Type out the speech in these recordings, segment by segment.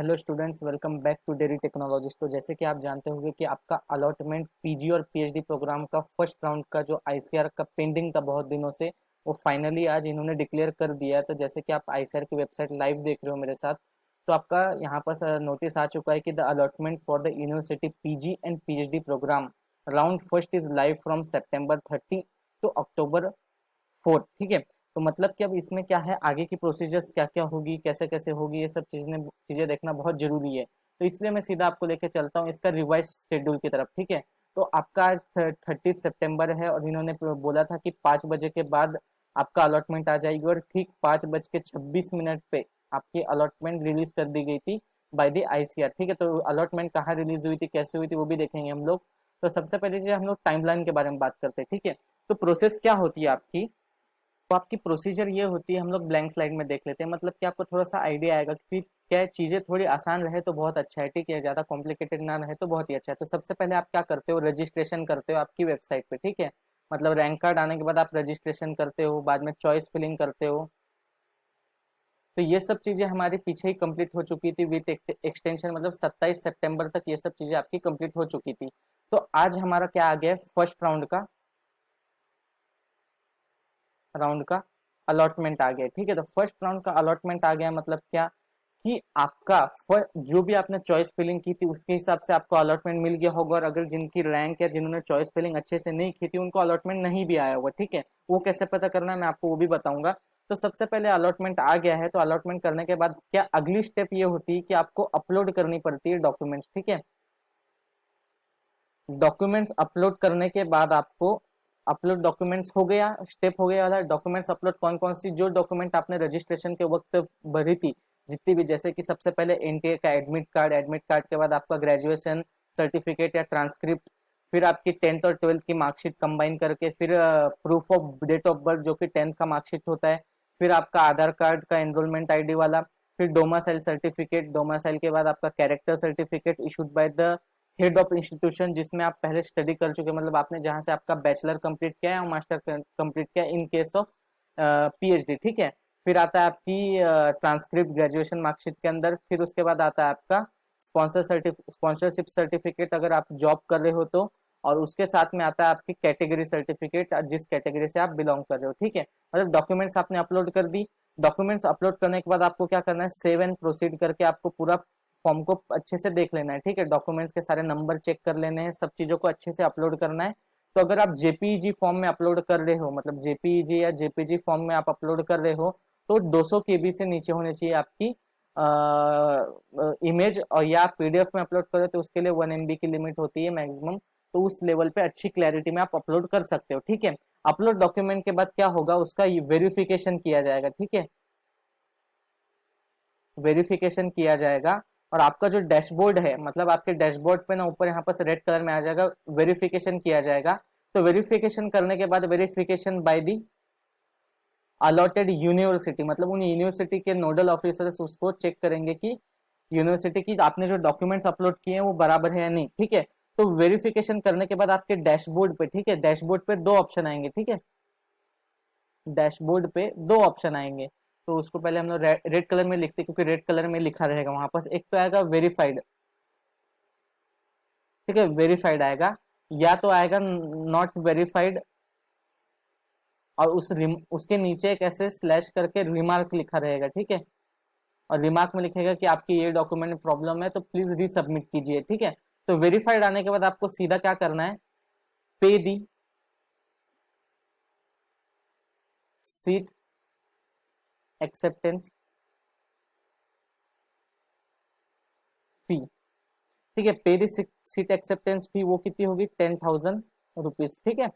Hello students, welcome back to dairy technologies. तो जैसे कि आप जानते होंगे कि आपका अलॉटमेंट पीजी और पीएचडी प्रोग्राम का फर्स्ट राउंड का जो आईसीआर का पेंडिंग था बहुत दिनों से, वो फाइनली आज इन्होंने डिक्लेयर कर दिया है। तो जैसे कि आप आईसीआर की वेबसाइट लाइव देख रहे हो मेरे साथ, तो आपका यहाँ पर नोटिस आ चुका है कि the allotment for the university PG and PhD program round first is live from September 30 to October 4। ठीक है, तो मतलब कि अब इसमें क्या है, आगे की प्रोसीजर्स क्या क्या होगी, कैसे कैसे होगी, ये सब चीजें देखना बहुत जरूरी है। तो इसलिए मैं सीधा आपको लेके चलता हूँ इसका रिवाइज शेड्यूल की तरफ। ठीक है, तो आपका आज 30 सितंबर है और इन्होंने बोला था कि 5 बजे के बाद आपका अलॉटमेंट आ जाएगी, और ठीक 5:26 पे आपकी अलॉटमेंट रिलीज कर दी गई थी बाय द आईसीआर। ठीक है, तो अलॉटमेंट कहाँ रिलीज हुई थी, कैसे हुई थी, वो भी देखेंगे हम लोग। तो सबसे पहले जो हम लोग टाइमलाइन के बारे में बात करते हैं। ठीक है, तो प्रोसेस क्या होती है आपकी, तो आपकी प्रोसीजर ये होती है, हम लोग ब्लैंक स्लाइड में देख लेते हैं, मतलब कि आपको थोड़ा सा आइडिया आएगा कि क्या चीजें थोड़ी आसान रहे तो बहुत अच्छा है। ठीक है, ज्यादा कॉम्प्लिकेटेड ना रहे तो बहुत ही अच्छा है। तो सबसे पहले आप क्या करते हो, रजिस्ट्रेशन करते हो आपकी वेबसाइट पे। ठीक है, मतलब रैंक कार्ड आने के बाद आप रजिस्ट्रेशन करते हो, बाद में चॉइस फिलिंग करते हो। तो ये सब चीजें हमारी पीछे ही कंप्लीट हो चुकी थी विथ एक्सटेंशन, मतलब 27 सितंबर तक ये सब चीजें आपकी कंप्लीट हो चुकी थी। तो आज हमारा क्या आ गया, फर्स्ट राउंड का अलॉटमेंट आ गया। ठीक है, तो फर्स्ट राउंड का अलॉटमेंट आ गया, मतलब क्या कि आपका जो भी आपने चॉइस फिलिंग की थी उसके हिसाब से आपको अलॉटमेंट मिल गया होगा, और अगर जिनकी रैंक है, जिन्होंने चॉइस फिलिंग अच्छे से नहीं की थी, उनको अलॉटमेंट नहीं भी आया होगा। ठीक है, वो कैसे पता करना है मैं आपको वो भी बताऊंगा। तो सबसे पहले अलॉटमेंट आ गया है, तो अलॉटमेंट करने के बाद क्या अगली स्टेप ये होती है कि आपको अपलोड करनी पड़ती है डॉक्यूमेंट्स। ठीक है, डॉक्यूमेंट्स अपलोड करने के बाद आपको अपलोड डॉक्यूमेंट्स हो गया, स्टेप हो गया वाला। डॉक्यूमेंट्स अपलोड कौन कौन सी, जो डॉक्यूमेंट आपने रजिस्ट्रेशन के वक्त भरी थी जितनी भी, जैसे कि सबसे पहले एनटीए का एडमिट कार्ड, एडमिट कार्ड के बाद आपका ग्रेजुएशन सर्टिफिकेट या ट्रांसक्रिप्ट, फिर आपकी 10th और 12th की मार्कशीट कंबाइन करके, फिर proof of date of birth जो कि 10th का मार्कशीट होता है, फिर आपका आधार कार्ड का एनरोलमेंट आईडी वाला, फिर डोमासाइल सर्टिफिकेट, डोमासाइल के बाद आपका character certificate issued by the head of institution जिसमें आप पहले स्टडी कर चुके, मतलब आपने जहां से आपका बैचलर कंप्लीट किया है और मास्टर कंप्लीट किया इन केस ऑफ पीएचडी। ठीक है, फिर आता है आपकी ट्रांसक्रिप्ट ग्रेजुएशन मार्कशीट के अंदर, फिर उसके बाद आता है आपका स्पॉन्सरशिप सर्टिफिकेट अगर आप जॉब कर रहे हो तो, और उसके साथ में आता है आपकी कैटेगरी सर्टिफिकेट, जिस कैटेगरी से आप बिलोंग कर रहे हो। ठीक है, मतलब डॉक्यूमेंट्स आपने अपलोड कर दी। डॉक्यूमेंट्स अपलोड करने के बाद आपको क्या करना है, सेव एंड प्रोसीड करके आपको पूरा फॉर्म को अच्छे से देख लेना है। ठीक है, डॉक्यूमेंट्स के सारे नंबर चेक कर लेने हैं, सब चीजों को अच्छे से अपलोड करना है। तो अगर आप जेपीईजी फॉर्म में अपलोड कर रहे हो, मतलब जेपीईजी या जेपीजी फॉर्म में आप अपलोड कर रहे हो, तो 200 केबी से नीचे होनी चाहिए आपकी इमेज, और या आप पीडीएफ में अपलोड करो तो उसके लिए 1 MB की लिमिट होती है मैक्सिमम। तो उस लेवल पे अच्छी क्लैरिटी में आप अपलोड कर सकते हो। ठीक है, अपलोड डॉक्यूमेंट के बाद क्या होगा, उसका वेरिफिकेशन किया जाएगा। ठीक है, वेरिफिकेशन किया जाएगा, और आपका जो डैशबोर्ड है, मतलब आपके डैशबोर्ड पे ना ऊपर यहाँ पर रेड कलर में आ जाएगा, वेरिफिकेशन किया जाएगा। तो वेरिफिकेशन करने के बाद verification by the allotted university, मतलब उन यूनिवर्सिटी के नोडल ऑफिसर्स उसको चेक करेंगे कि यूनिवर्सिटी की आपने जो डॉक्यूमेंट्स अपलोड किए हैं वो बराबर है या नहीं। ठीक है, तो वेरिफिकेशन करने के बाद आपके डैशबोर्ड पे, ठीक है, डैशबोर्ड पे दो ऑप्शन आएंगे। ठीक है, डैशबोर्ड पे दो ऑप्शन आएंगे, तो उसको पहले हम लोग रेड कलर में लिखते हैं, क्योंकि रेड कलर में लिखा रहेगा वहां पर। एक तो आएगा वेरीफाइड, ठीक है, वेरीफाइड आएगा, या तो आएगा नॉट वेरीफाइड, और उसके नीचे एक ऐसे स्लैश करके रिमार्क लिखा रहेगा। ठीक है, और रिमार्क में लिखेगा कि आपकी ये डॉक्यूमेंट में प्रॉब्लम है तो प्लीज रीसबमिट कीजिए। ठीक है, तो वेरीफाइड आने के बाद आपको सीधा क्या करना है, पे दी सीट एक्सेप्टेंस फी। ठीक है, पे दी सीट एक्सेप्टेंस फी वो कितनी होगी, 10,000 रुपीज। ठीक है,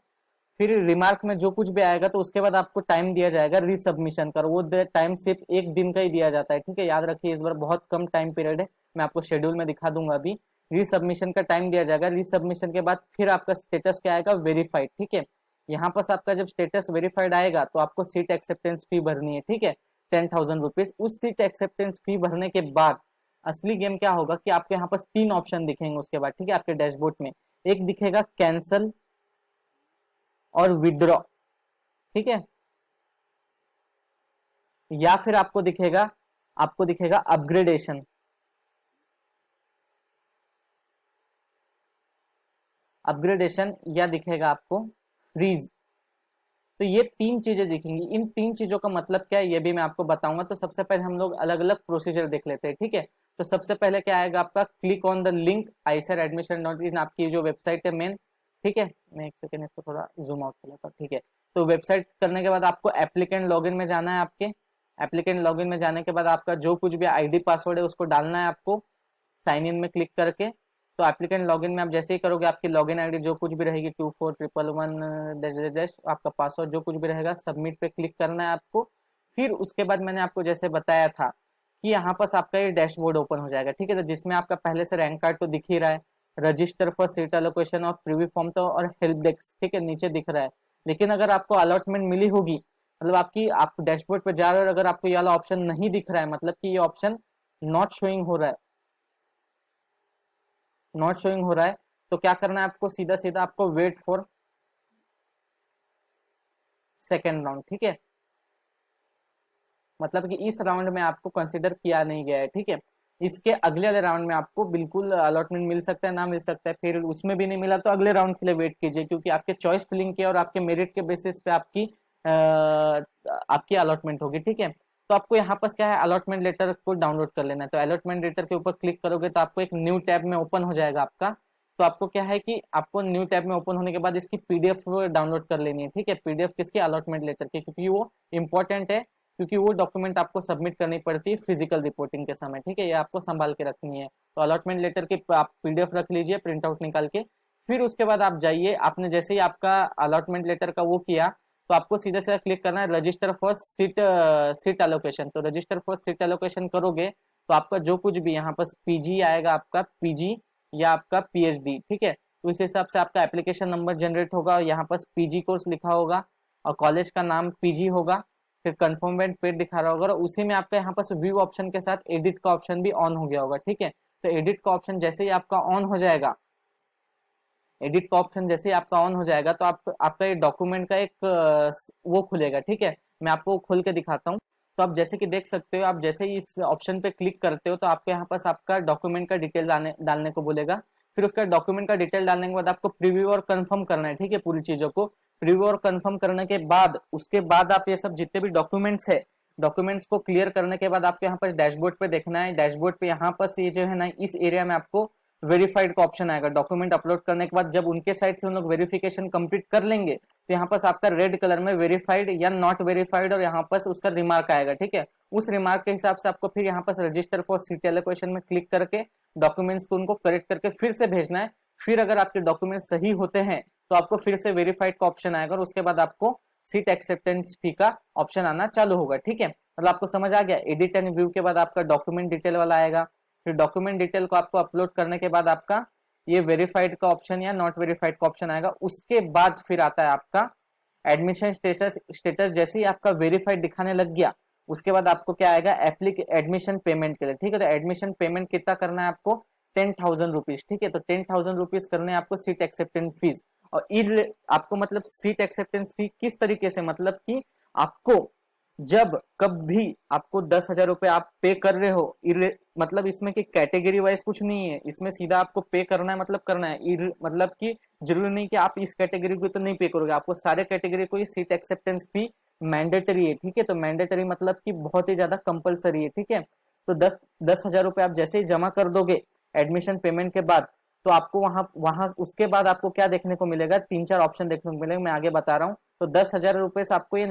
फिर रिमार्क में जो कुछ भी आएगा तो उसके बाद आपको टाइम दिया जाएगा रीसबमिशन का, वो टाइम सिर्फ 1 दिन का ही दिया जाता है। ठीक है, याद रखिए इस बार बहुत कम टाइम पीरियड है, मैं आपको शेड्यूल में दिखा दूंगा अभी। रीसबमिशन का टाइम दिया जाएगा, रीसबमिशन के बाद फिर आपका स्टेटस क्या आएगा, वेरीफाइड। ठीक है, यहाँ पर आपका जब स्टेटस वेरीफाइड आएगा तो आपको सीट एक्सेप्टेंस फी भरनी है। ठीक है, 10,000 रुपीज। उस सीट एक्सेप्टेंस फी भरने के बाद असली गेम क्या होगा कि आपके यहाँ पास तीन ऑप्शन दिखेंगे उसके बाद। ठीक है, आपके डैशबोर्ड में एक दिखेगा कैंसल और विड्रॉ। ठीक है, या फिर आपको दिखेगा अपग्रेडेशन। अपग्रेडेशन या दिखेगा आपको फ्रीज। तो ये तीन चीजें दिखेंगी। इन तीन चीजों का मतलब क्या है ये भी मैं आपको बताऊंगा। तो सबसे पहले हम लोग अलग अलग प्रोसीजर देख लेते हैं, ठीक है। तो सबसे पहले क्या आएगा आपका, click on the link icersadmission.in, आपकी जो वेबसाइट है मेन, ठीक है। मैं एक सेकेंड इसको थोड़ा जूम आउट कर लेता हूँ, ठीक है। तो वेबसाइट करने के बाद आपको एप्लीकेंट लॉगिन में जाना है। आपके एप्लीकेंट लॉगिन में जाने के बाद आपका जो कुछ भी आईडी पासवर्ड है उसको डालना है आपको, साइन इन में क्लिक करके। तो एप्लीकेंट लॉगिन में आप जैसे ही करोगे आपकी लॉगिन आईडी जो कुछ भी रहेगी 241111 आपका पासवर्ड जो कुछ भी रहेगा, सबमिट पे क्लिक करना है आपको। फिर उसके बाद मैंने आपको जैसे बताया था कि यहाँ पास आपका ये डैशबोर्ड ओपन हो जाएगा, ठीक है। तो जिसमें आपका पहले से रैंक कार्ड तो दिख ही रहा है, रजिस्टर फॉर सीट एलोकेशन और प्रीव्यू फॉर्म तो और हेल्प डेस्क, ठीक है, नीचे दिख रहा है। लेकिन अगर आपको अलॉटमेंट मिली होगी, मतलब आपकी आप डैशबोर्ड पे जा रहे हो और अगर आपको ये वाला ऑप्शन नहीं दिख रहा है, मतलब कि ये ऑप्शन नॉट शोइंग हो रहा है, नॉट शोइंग हो रहा है, तो क्या करना है आपको, सीधा सीधा आपको वेट फॉर सेकेंड राउंड, ठीक है। मतलब कि इस राउंड में आपको कंसिडर किया नहीं गया है, ठीक है। इसके अगले वाले राउंड में आपको बिल्कुल अलॉटमेंट मिल सकता है, ना मिल सकता है। फिर उसमें भी नहीं मिला तो अगले राउंड के लिए वेट कीजिए, क्योंकि आपके चॉइस फिलिंग के और आपके मेरिट के बेसिस पे आपकी अलॉटमेंट होगी, ठीक है। तो आपको यहाँ पर क्या है, अलॉटमेंट लेटर को डाउनलोड कर लेना है। तो अलॉटमेंट लेटर के ऊपर क्लिक करोगे तो आपको एक न्यू टैब में ओपन हो जाएगा आपका। तो आपको क्या है कि आपको न्यू टैब में ओपन होने के बाद इसकी पीडीएफ डाउनलोड कर लेनी है, ठीक है। पीडीएफ किसकी, अलॉटमेंट लेटर की, क्योंकि वो इंपॉर्टेंट है, क्योंकि वो डॉक्यूमेंट आपको सबमिट करनी पड़ती है फिजिकल रिपोर्टिंग के समय, ठीक है। ये आपको संभाल के रखनी है। तो अलॉटमेंट लेटर की आप पीडीएफ रख लीजिए प्रिंट आउट निकाल के। फिर उसके बाद आप जाइए, आपने जैसे ही आपका अलॉटमेंट लेटर का वो किया तो आपको सीधे सीधा क्लिक करना है रजिस्टर फॉर सीट एलोकेशन। तो रजिस्टर फॉर सीट एलोकेशन करोगे तो आपका जो कुछ भी यहाँ पर पीजी आएगा, आपका पीजी या आपका पीएचडी, ठीक है। तो इस हिसाब से आपका एप्लीकेशन नंबर जनरेट होगा, यहाँ पर पीजी कोर्स लिखा होगा और कॉलेज का नाम पीजी होगा। फिर कन्फर्मेंट पेड दिखा रहा होगा और उसी में आपका यहाँ पर व्यू ऑप्शन के साथ एडिट का ऑप्शन भी ऑन हो गया होगा, ठीक है। तो एडिट का ऑप्शन जैसे ही आपका ऑन हो जाएगा, एडिट का ऑप्शन जैसे ही आपका ऑन हो जाएगा तो आपका ये डॉक्यूमेंट का एक वो खुलेगा, ठीक है। मैं आपको खोल के दिखाता हूँ। तो आप जैसे कि देख सकते हो, आप जैसे ही इस ऑप्शन पे क्लिक करते हो तो आपके यहाँ पास आपका डॉक्यूमेंट का डिटेल डालने को बोलेगा। फिर उसका डॉक्यूमेंट का डिटेल डालने के बाद आपको प्रीव्यू और कंफर्म करना है, ठीक है, पूरी चीजों को। प्रीव्यू और कंफर्म करने के बाद उसके बाद आप ये सब जितने भी डॉक्यूमेंट्स है, डॉक्यूमेंट्स को क्लियर करने के बाद आपको यहाँ पर डैशबोर्ड पे देखना है। डैशबोर्ड पे यहाँ पर ये जो है ना, इस एरिया में आपको वेरीफाइड का ऑप्शन आएगा। डॉक्यूमेंट अपलोड करने के बाद जब उनके साइड से उन लोग वेरिफिकेशन कंप्लीट कर लेंगे तो यहाँ पास आपका रेड कलर में वेरीफाइड या नॉट वेरीफाइड और यहाँ पास उसका रिमार्क आएगा, ठीक है। उस रिमार्क के हिसाब से आपको फिर यहाँ पास रजिस्टर फॉर सीट एलोकेशन में क्लिक करके डॉक्यूमेंट्स को उनको करेक्ट करके फिर से भेजना है। फिर अगर आपके डॉक्यूमेंट सही होते हैं तो आपको फिर से वेरीफाइड का ऑप्शन आएगा और उसके बाद आपको सीट एक्सेप्टेंस फी का ऑप्शन आना चालू होगा, ठीक है। मतलब आपको समझ आ गया। एडिट एंड व्यू के बाद आपका डॉक्यूमेंट डिटेल वाला आएगा। फिर डॉक्यूमेंट डिटेल को आपको अपलोड करने के बाद आपका ये वेरीफाइड का ऑप्शन या नॉट वेरीफाइड का ऑप्शन आएगा। उसके बाद फिर आता है आपका एडमिशन स्टेटस। जैसे ही आपका वेरीफाइड दिखाने लग गया उसके बाद आपको क्या आएगा, एडमिशन पेमेंट के लिए, ठीक है। तो एडमिशन पेमेंट कितना करना है आपको, 10,000 रुपीज, ठीक है। तो 10,000 रुपीज करने हैं आपको सीट एक्सेप्टेंस फीस। और आपको मतलब सीट एक्सेप्टेंस फी किस तरीके से, मतलब कि आपको जब कब भी आपको 10,000 रुपए आप पे कर रहे हो, मतलब इसमें कि कैटेगरी वाइज कुछ नहीं है, इसमें सीधा आपको पे करना है, मतलब करना है। मतलब कि जरूरी नहीं कि आप इस कैटेगरी को तो नहीं पे करोगे, आपको सारे कैटेगरी को ये सीट एक्सेप्टेंस फी मैंडेटरी है, ठीक है। तो मैंडेटरी मतलब कि बहुत ही ज्यादा कंपलसरी है, ठीक है। तो 10,000 रुपए आप जैसे ही जमा कर दोगे एडमिशन पेमेंट के बाद, तो आपको वहां वहां उसके बाद आपको क्या देखने को मिलेगा, तीन चार ऑप्शन देखने को मिलेगा, मैं आगे बता रहा हूँ। तो 10,000 रुपए से आपको ये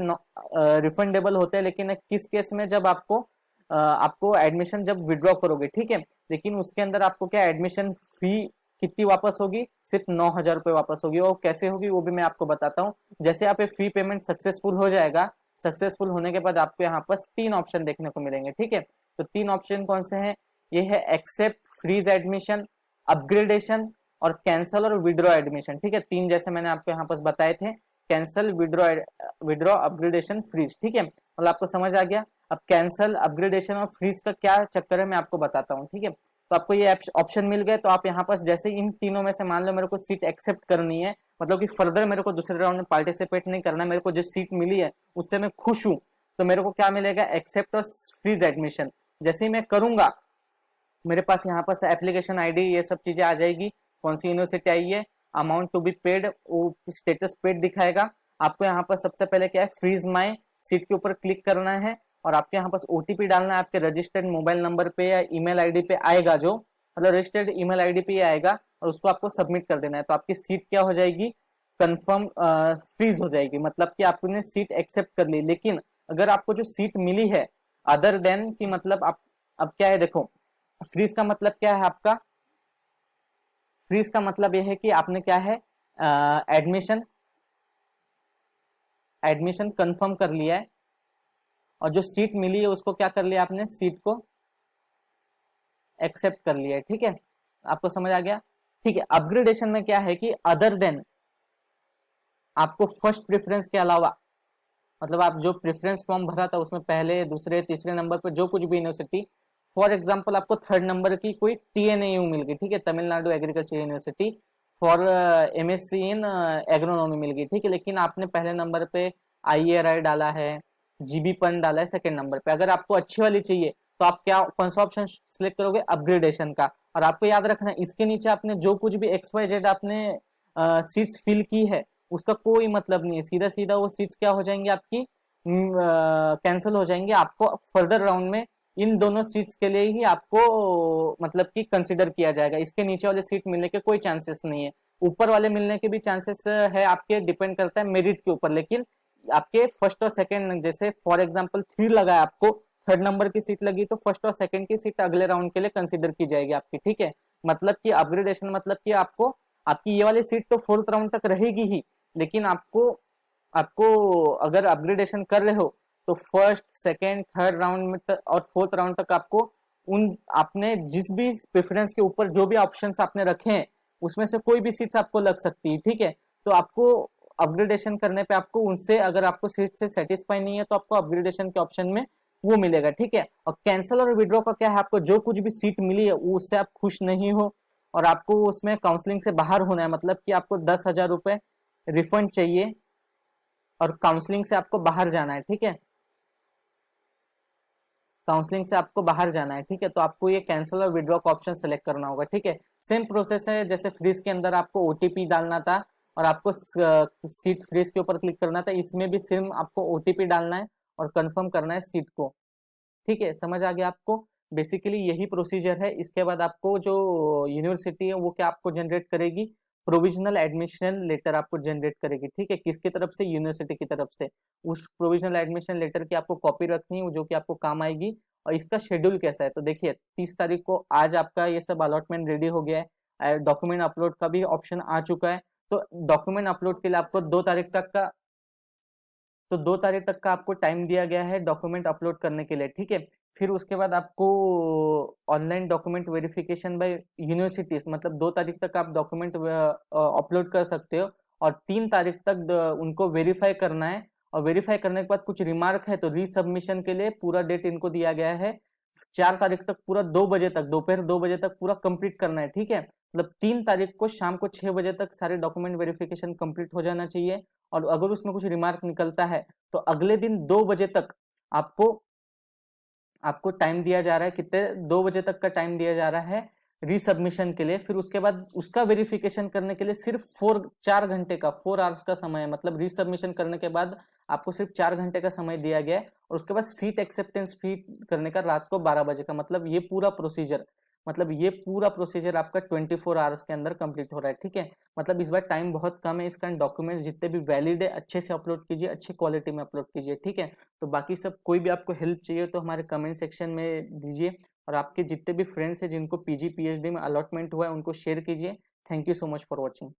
रिफंडेबल होते हैं, लेकिन किस केस में, जब आपको एडमिशन जब विड्रॉ करोगे, ठीक है। लेकिन उसके अंदर आपको क्या एडमिशन फी कितनी वापस होगी, सिर्फ 9,000 रुपए वापस होगी। और कैसे होगी वो भी मैं आपको बताता हूँ। जैसे आप फी पेमेंट सक्सेसफुल हो जाएगा, सक्सेसफुल होने के बाद आपको यहाँ पर तीन ऑप्शन देखने को मिलेंगे, ठीक है। तो तीन ऑप्शन कौन से हैं, ये है एक्सेप्ट, फ्रीज एडमिशन, अपग्रेडेशन और कैंसल और विड्रॉ एडमिशन, ठीक है। तीन जैसे मैंने आपको यहाँ पर बताए थे, कैंसल, विड्रॉ, अपग्रेडेशन, फ्रीज, ठीक है। मतलब आपको समझ आ गया। अब कैंसल, अपग्रेडेशन और फ्रीज का क्या चक्कर है मैं आपको बताता हूँ, ठीक है। तो आपको ये ऑप्शन मिल गए, तो आप यहाँ पास जैसे इन तीनों में से मान लो मेरे को सीट एक्सेप्ट करनी है, मतलब कि फर्दर मेरे को दूसरे राउंड में पार्टिसिपेट नहीं करना, मेरे को जो सीट मिली है उससे मैं खुश हूँ, तो मेरे को क्या मिलेगा, एक्सेप्ट और फ्रीज एडमिशन। जैसे ही मैं करूंगा मेरे पास यहाँ पर एप्लीकेशन आईडी ये सब चीजें आ जाएगी, कौन सी यूनिवर्सिटी आई है, अमाउंट टू बी पेड, वो स्टेटस पेड दिखाएगा। आपको यहाँ पर सबसे पहले क्या है, फ्रीज माई सीट के ऊपर क्लिक करना है और आपके यहाँ पास ओटीपी डालना है, आपके रजिस्टर्ड मोबाइल नंबर पे या ईमेल आईडी पे आएगा, जो मतलब रजिस्टर्ड ईमेल आईडी पे आएगा, और उसको आपको सबमिट कर देना है। तो आपकी सीट क्या हो जाएगी, कंफर्म फ्रीज हो जाएगी, मतलब कि आपने सीट एक्सेप्ट कर ली। लेकिन अगर आपको जो सीट मिली है अदर देन की, मतलब आप अब क्या है देखो, फ्रीज का मतलब क्या है आपका, फ्रीज का मतलब यह है कि आपने क्या है, एडमिशन एडमिशन कंफर्म कर लिया है और जो सीट मिली है उसको क्या कर लिया आपने, सीट को एक्सेप्ट कर लिया है। ठीक है, आपको समझ आ गया। ठीक है, अपग्रेडेशन में क्या है कि अदर देन आपको फर्स्ट प्रेफरेंस के अलावा, मतलब आप जो प्रेफरेंस फॉर्म भरा था उसमें पहले दूसरे तीसरे नंबर पर जो कुछ भी यूनिवर्सिटी, फॉर एग्जांपल आपको थर्ड नंबर की कोई टीएनएयू मिल गई, ठीक है, Tamil Nadu agriculture university, for MSc in agronomy मिल गई, ठीक है, लेकिन आपने पहले नंबर पे आईएआरआई डाला है, जीबी पन डाला है सेकंड नंबर पे, अगर आपको अच्छी वाली चाहिए तो आप क्या कौन सा ऑप्शन सिलेक्ट करोगे, अपग्रेडेशन का। और आपको याद रखना इसके नीचे आपने जो कुछ भी एक्स वाई जेड आपने सीट्स फिल की है उसका कोई मतलब नहीं है, सीधा सीधा वो सीट्स क्या हो जाएंगी आपकी, कैंसिल हो जाएंगे। आपको फर्दर राउंड में इन दोनों सीट्स के लिए ही आपको मतलब कि कंसिडर किया जाएगा, इसके नीचे वाले सीट मिलने के कोई चांसेस नहीं है। ऊपर वाले मिलने के भी चांसेस है, आपके डिपेंड करता है मेरिट के ऊपर, लेकिन आपके फर्स्ट और सेकंड, जैसे फॉर एग्जांपल 3 लगा है आपको, थर्ड नंबर की सीट लगी तो फर्स्ट और सेकंड की सीट अगले राउंड के लिए कंसिडर की जाएगी आपकी। ठीक है, मतलब कि अपग्रेडेशन मतलब कि आपको आपकी ये वाली सीट तो फोर्थ राउंड तक रहेगी ही, लेकिन आपको आपको अगर अपग्रेडेशन कर रहे हो तो फर्स्ट सेकेंड थर्ड राउंड में तक और फोर्थ राउंड तक आपको उन आपने जिस भी प्रेफरेंस के ऊपर जो भी ऑप्शंस आपने रखे हैं उसमें से कोई भी सीट्स आपको लग सकती है। ठीक है, तो आपको अपग्रेडेशन करने पे आपको उनसे, अगर आपको सीट से सेटिस्फाई नहीं है तो आपको अपग्रेडेशन के ऑप्शन में वो मिलेगा। ठीक है, और कैंसिल और विड्रॉ का क्या है, आपको जो कुछ भी सीट मिली है उससे आप खुश नहीं हो और आपको उसमें काउंसलिंग से बाहर होना है, मतलब कि आपको 10,000 रुपए रिफंड चाहिए और काउंसलिंग से आपको बाहर जाना है। ठीक है, काउंसलिंग से आपको बाहर जाना है। ठीक है, तो आपको ये कैंसिल और विड्रॉ का ऑप्शन सेलेक्ट करना होगा। ठीक है, सेम प्रोसेस है जैसे फ्रीज के अंदर आपको ओटीपी डालना था और आपको सीट फ्रीज के ऊपर क्लिक करना था, इसमें भी सेम आपको ओटीपी डालना है और कंफर्म करना है सीट को। ठीक है, समझ आ गया आपको, बेसिकली यही प्रोसीजर है। इसके बाद आपको जो यूनिवर्सिटी है वो क्या आपको जनरेट करेगी, प्रोविजनल एडमिशन लेटर आपको जनरेट करेगी। ठीक है, किसकी तरफ से, यूनिवर्सिटी की तरफ से। उस प्रोविजनल एडमिशन लेटर की आपको कॉपी रखनी है जो कि आपको काम आएगी। और इसका शेड्यूल कैसा है, तो देखिए 30 तारीख को आज आपका ये सब अलॉटमेंट रेडी हो गया है, डॉक्यूमेंट अपलोड का भी ऑप्शन आ चुका है। तो डॉक्यूमेंट अपलोड के लिए आपको 2 तारीख तक का, तो 2 तारीख तक का आपको टाइम दिया गया है डॉक्यूमेंट अपलोड करने के लिए। ठीक है, फिर उसके बाद आपको online document verification bye universities, मतलब 2 तारीख तक आप डॉक्यूमेंट अपलोड कर सकते हो और 3 तारीख तक उनको वेरीफाई करना है। और वेरीफाई करने के बाद कुछ रिमार्क है तो रीसबमिशन के लिए पूरा डेट इनको दिया गया है 4 तारीख तक, पूरा 2 बजे तक, दोपहर 2 बजे तक पूरा कंप्लीट करना है। ठीक है, मतलब 3 तारीख को शाम को 6 बजे तक सारे डॉक्यूमेंट वेरिफिकेशन कंप्लीट हो जाना चाहिए। और अगर उसमें कुछ रिमार्क निकलता है तो अगले दिन 2 बजे तक आपको आपको टाइम दिया जा रहा है, कितने, 2 बजे तक का टाइम दिया जा रहा है रीसबमिशन के लिए। फिर उसके बाद उसका वेरिफिकेशन करने के लिए सिर्फ 4 घंटे का, 4 आवर्स का समय है, मतलब रीसबमिशन करने के बाद आपको सिर्फ 4 घंटे का समय दिया गया है। और उसके बाद सीट एक्सेप्टेंस फी करने का रात को 12 बजे का, मतलब ये पूरा प्रोसीजर आपका 24 आवर्स के अंदर कंप्लीट हो रहा है। ठीक है, मतलब इस बार टाइम बहुत कम है, इसका डॉक्यूमेंट्स जितने भी वैलिड है अच्छे से अपलोड कीजिए, अच्छी क्वालिटी में अपलोड कीजिए। ठीक है, तो बाकी सब कोई भी आपको हेल्प चाहिए तो हमारे कमेंट सेक्शन में दीजिए और आपके जितने भी फ्रेंड्स हैं जिनको पीजी पीएचडी में अलॉटमेंट हुआ है उनको शेयर कीजिए। Thank you so much for watching.